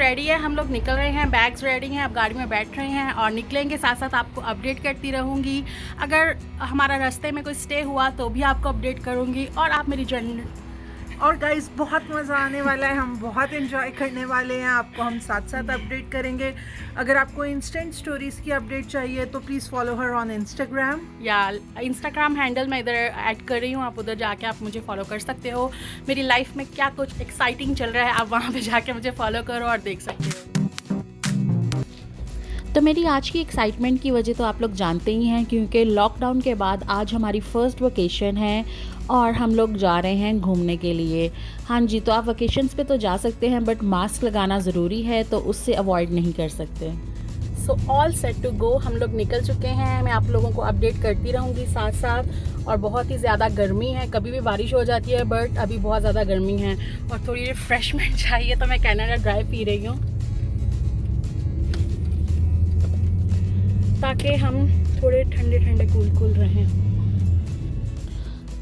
Ready है, हम लोग निकल रहे हैं, बैग्स रेडी हैं, अब गाड़ी में बैठ रहे हैं और निकलेंगे। साथ साथ आपको अपडेट करती रहूँगी। अगर हमारा रास्ते में कोई स्टे हुआ तो भी आपको अपडेट करूँगी और आप मेरी जर्नी। और गाइस बहुत मज़ा आने वाला है, हम बहुत एंजॉय करने वाले हैं, आपको हम साथ साथ अपडेट करेंगे। अगर आपको इंस्टेंट स्टोरीज़ की अपडेट चाहिए तो please follow her on Instagram, या इंस्टाग्राम हैंडल मैं इधर ऐड कर रही हूँ, आप उधर जाके आप मुझे फॉलो कर सकते हो। मेरी लाइफ में क्या कुछ एक्साइटिंग चल रहा है आप वहाँ पे जाके मुझे फॉलो करो और देख सकते हो। तो मेरी आज की एक्साइटमेंट की वजह तो आप लोग जानते ही हैं, क्योंकि लॉकडाउन के बाद आज हमारी फ़र्स्ट वेकेशन है और हम लोग जा रहे हैं घूमने के लिए। हाँ जी, तो आप वेकेशंस पे तो जा सकते हैं बट मास्क लगाना ज़रूरी है, तो उससे अवॉइड नहीं कर सकते। So all set to go, हम लोग निकल चुके हैं। मैं आप लोगों को अपडेट करती रहूँगी साथ साथ। और बहुत ही ज़्यादा गर्मी है, कभी भी बारिश हो जाती है बट अभी बहुत ज़्यादा गर्मी है और थोड़ी रिफ्रेशमेंट चाहिए, तो मैं कैनेडा ड्राई पी रही हूँ ताकि हम थोड़े ठंडे ठंडे कूल रहें।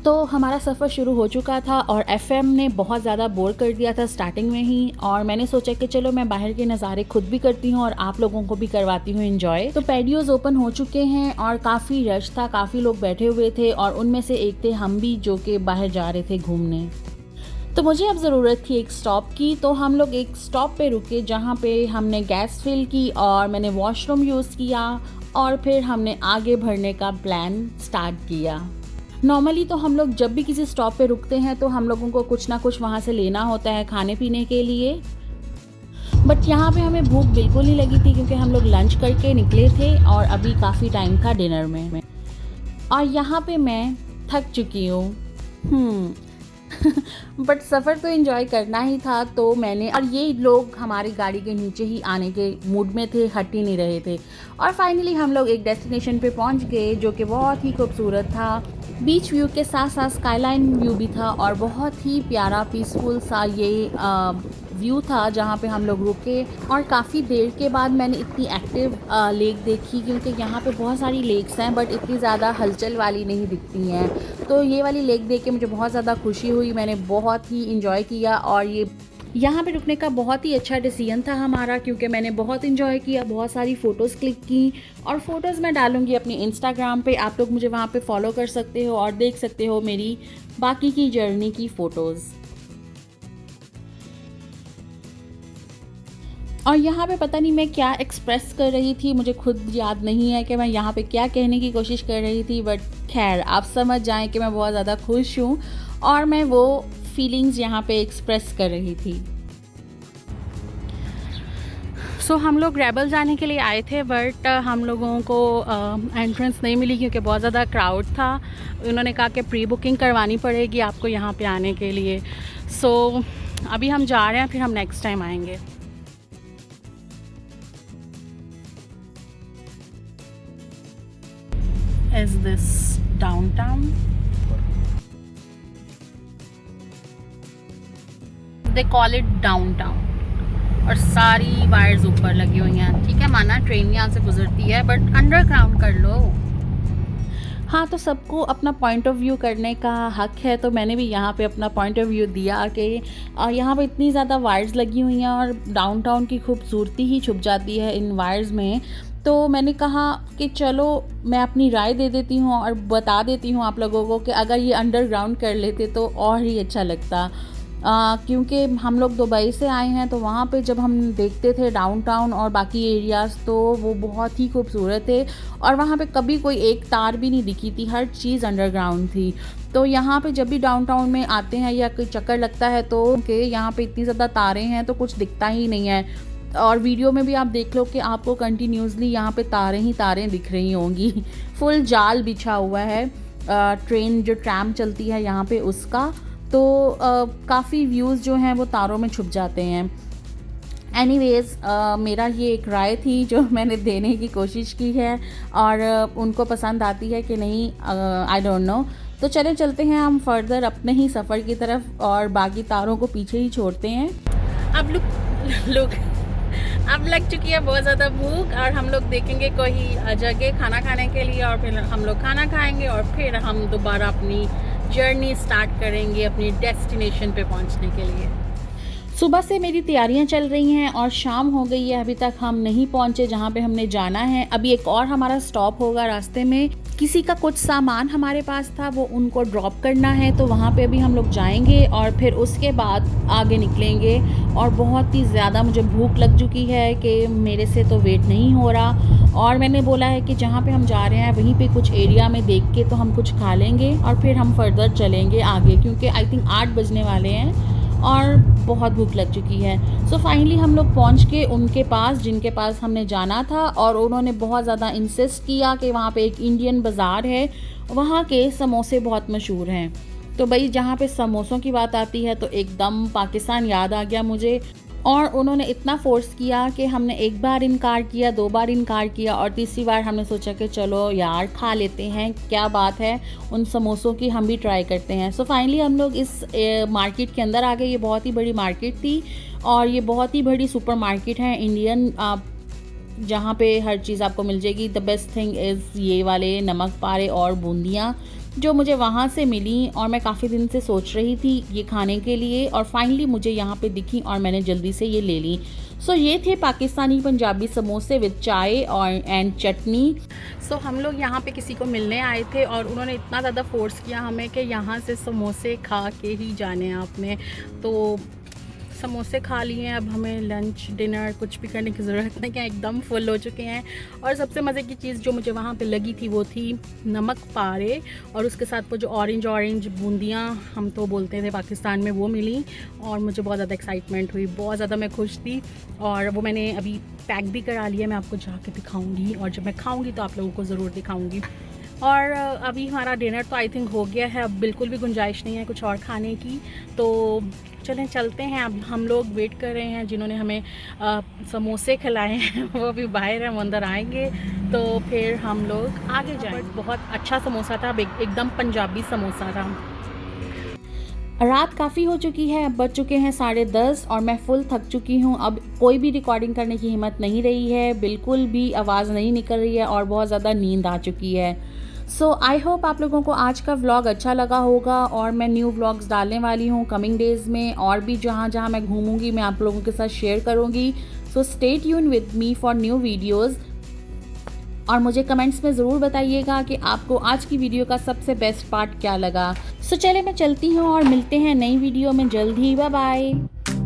तो हमारा सफ़र शुरू हो चुका था और एफएम ने बहुत ज़्यादा बोर कर दिया था स्टार्टिंग में ही, और मैंने सोचा कि चलो मैं बाहर के नज़ारे खुद भी करती हूँ और आप लोगों को भी करवाती हूँ एंजॉय। तो पैडियोज़ ओपन हो चुके हैं और काफ़ी रश था, काफ़ी लोग बैठे हुए थे और उनमें से एक थे हम भी, जो कि बाहर जा रहे थे घूमने। तो मुझे अब ज़रूरत थी एक स्टॉप की, तो हम लोग एक स्टॉप पे रुके जहाँ पे हमने गैस फिल की और मैंने वॉशरूम यूज़ किया और फिर हमने आगे बढ़ने का प्लान स्टार्ट किया। नॉर्मली तो हम लोग जब भी किसी स्टॉप पे रुकते हैं तो हम लोगों को कुछ ना कुछ वहाँ से लेना होता है खाने पीने के लिए, बट यहाँ पे हमें भूख बिल्कुल नहीं लगी थी क्योंकि हम लोग लंच करके निकले थे और अभी काफ़ी टाइम था डिनर में। और यहाँ पे मैं थक चुकी हूँ बट सफ़र तो एंजॉय करना ही था, तो मैंने, और ये लोग हमारी गाड़ी के नीचे ही आने के मूड में थे, हट ही नहीं रहे थे। और फाइनली हम लोग एक डेस्टिनेशन पे पहुंच गए जो कि बहुत ही खूबसूरत था। बीच व्यू के साथ साथ स्काईलाइन व्यू भी था और बहुत ही प्यारा पीसफुल सा ये व्यू था जहाँ पे हम लोग रुके। और काफ़ी देर के बाद मैंने इतनी एक्टिव लेक देखी, क्योंकि यहाँ पे बहुत सारी लेक्स हैं बट इतनी ज़्यादा हलचल वाली नहीं दिखती हैं। तो ये वाली लेक देख के मुझे बहुत ज़्यादा खुशी हुई, मैंने बहुत ही इंजॉय किया। और ये यहाँ पे रुकने का बहुत ही अच्छा डिसीजन था हमारा, क्योंकि मैंने बहुत इंजॉय किया, बहुत सारी फ़ोटोज़ क्लिक की और फ़ोटोज़ मैं डालूँगी अपनी इंस्टाग्राम पे, आप लोग मुझे वहाँ पे फॉलो कर सकते हो और देख सकते हो मेरी बाकी की जर्नी की फ़ोटोज़। और यहाँ पे पता नहीं मैं क्या एक्सप्रेस कर रही थी, मुझे खुद याद नहीं है कि मैं यहाँ पे क्या कहने की कोशिश कर रही थी, बट खैर आप समझ जाएं कि मैं बहुत ज़्यादा खुश हूँ और मैं वो फीलिंग्स यहाँ पे एक्सप्रेस कर रही थी। सो हम लोग रेबल जाने के लिए आए थे बट हम लोगों को एंट्रेंस नहीं मिली क्योंकि बहुत ज़्यादा क्राउड था। उन्होंने कहा कि प्री बुकिंग करवानी पड़ेगी आपको यहाँ पे आने के लिए। सो अभी हम जा रहे हैं, फिर हम नेक्स्ट टाइम आएंगे। Is this downtown? They call it downtown। और सारी वायर्स ऊपर लगी हुई हैं, ठीक है, माना ट्रेन यहाँ से गुजरती है बट अंडरग्राउंड कर लो। हाँ, तो सबको अपना पॉइंट ऑफ व्यू करने का हक है, तो मैंने भी यहाँ पे अपना पॉइंट ऑफ व्यू दिया कि यहाँ पे इतनी ज़्यादा वायर्स लगी हुई हैं और डाउनटाउन की खूबसूरती ही छुप जाती है इन वायर्स में। तो मैंने कहा कि चलो मैं अपनी राय दे देती हूँ और बता देती हूँ आप लोगों को कि अगर ये अंडरग्राउंड कर लेते तो और ही अच्छा लगता। क्योंकि हम लोग दुबई से आए हैं, तो वहाँ पे जब हम देखते थे डाउनटाउन और बाकी एरियाज़, तो वो बहुत ही खूबसूरत थे और वहाँ पे कभी कोई एक तार भी नहीं दिखी थी, हर चीज़ अंडरग्राउंड थी। तो यहाँ पे जब भी डाउनटाउन में आते हैं या कोई चक्कर लगता है तो कि यहाँ पे इतनी ज़्यादा तारें हैं तो कुछ दिखता ही नहीं है। और वीडियो में भी आप देख लो कि आपको कंटिन्यूसली यहाँ पे तारें ही तारें दिख रही होंगी। फुल जाल बिछा हुआ है ट्रेन जो ट्रैम चलती है यहाँ पे उसका, तो काफ़ी व्यूज़ जो हैं वो तारों में छुप जाते हैं। एनीवेज़ मेरा ये एक राय थी जो मैंने देने की कोशिश की है और उनको पसंद आती है कि नहीं, आई डोंट नो। तो चलते हैं हम फर्दर अपने ही सफ़र की तरफ और बाकी तारों को पीछे ही छोड़ते हैं। अब अब लग चुकी है बहुत ज़्यादा भूख और हम लोग देखेंगे कोई जगह खाना खाने के लिए और फिर हम लोग खाना खाएंगे और फिर हम दोबारा अपनी जर्नी स्टार्ट करेंगे अपनी डेस्टिनेशन पे पहुंचने के लिए। सुबह से मेरी तैयारियां चल रही हैं और शाम हो गई है, अभी तक हम नहीं पहुंचे जहां पे हमने जाना है। अभी एक और हमारा स्टॉप होगा रास्ते में, किसी का कुछ सामान हमारे पास था, वो उनको ड्रॉप करना है, तो वहाँ पे अभी हम लोग जाएंगे और फिर उसके बाद आगे निकलेंगे। और बहुत ही ज़्यादा मुझे भूख लग चुकी है कि मेरे से तो वेट नहीं हो रहा, और मैंने बोला है कि जहाँ पे हम जा रहे हैं वहीं पे कुछ एरिया में देख के तो हम कुछ खा लेंगे और फिर हम फर्दर चलेंगे आगे, क्योंकि आई थिंक 8 बजने वाले हैं और बहुत भूख लग चुकी है। सो फाइनली हम लोग पहुंच के उनके पास जिनके पास हमने जाना था, और उन्होंने बहुत ज़्यादा इंसिस्ट किया कि वहाँ पे एक इंडियन बाज़ार है, वहाँ के समोसे बहुत मशहूर हैं। तो भाई जहाँ पे समोसों की बात आती है तो एकदम पाकिस्तान याद आ गया मुझे। और उन्होंने इतना फोर्स किया कि हमने एक बार इनकार किया, 2 बार इनकार किया, और तीसरी बार हमने सोचा कि चलो यार खा लेते हैं, क्या बात है, उन समोसों की हम भी ट्राई करते हैं। सो फाइनली हम लोग इस मार्केट के अंदर आ गए। ये बहुत ही बड़ी मार्केट थी और ये बहुत ही बड़ी सुपर मार्केट है इंडियन, जहाँ पे हर चीज़ आपको मिल जाएगी। द बेस्ट थिंग इज़ ये वाले नमक पारे और बूंदियाँ जो मुझे वहाँ से मिली, और मैं काफ़ी दिन से सोच रही थी ये खाने के लिए, और फाइनली मुझे यहाँ पे दिखी और मैंने जल्दी से ये ले ली। सो ये थे पाकिस्तानी पंजाबी समोसे विद चाय और एंड चटनी। सो हम लोग यहाँ पे किसी को मिलने आए थे और उन्होंने इतना ज़्यादा फोर्स किया हमें कि यहाँ से समोसे खा के ही जाने हैं आपने। तो समोसे खा लिए हैं, अब हमें लंच डिनर कुछ भी करने की ज़रूरत नहीं है, एकदम फुल हो चुके हैं। और सबसे मज़े की चीज़ जो मुझे वहाँ पे लगी थी वो थी नमक पारे, और उसके साथ वो जो ऑरेंज बूंदियाँ हम तो बोलते थे पाकिस्तान में, वो मिली। और मुझे बहुत ज़्यादा एक्साइटमेंट हुई, बहुत ज़्यादा मैं खुश थी, और वो मैंने अभी पैक भी करा लिया। मैं आपको जाके दिखाऊँगी, और जब मैं खाऊँगी तो आप लोगों को ज़रूर दिखाऊँगी। और अभी हमारा डिनर तो आई थिंक हो गया है, अब बिल्कुल भी गुंजाइश नहीं है कुछ और खाने की। तो चलें चलते हैं। अब हम लोग वेट कर रहे हैं, जिन्होंने हमें समोसे खिलाए हैं वो भी बाहर हैं, वो अंदर आएंगे तो फिर हम लोग आगे जाएंगे। बहुत अच्छा समोसा था, एकदम पंजाबी समोसा था। रात काफ़ी हो चुकी है, अब बज चुके हैं 10:30 और मैं फुल थक चुकी हूँ। अब कोई भी रिकॉर्डिंग करने की हिम्मत नहीं रही है, बिल्कुल भी आवाज़ नहीं निकल रही है और बहुत ज़्यादा नींद आ चुकी है। सो आई होप आप लोगों को आज का व्लॉग अच्छा लगा होगा, और मैं न्यू व्लॉग्स डालने वाली हूँ कमिंग डेज़ में, और भी जहाँ जहाँ मैं घूमूंगी मैं आप लोगों के साथ शेयर करूँगी। So stay tune with me for new videos, और मुझे कमेंट्स में ज़रूर बताइएगा कि आपको आज की वीडियो का सबसे बेस्ट पार्ट क्या लगा। सो चले मैं चलती हूँ और मिलते हैं नई वीडियो में जल्द ही। Bye bye.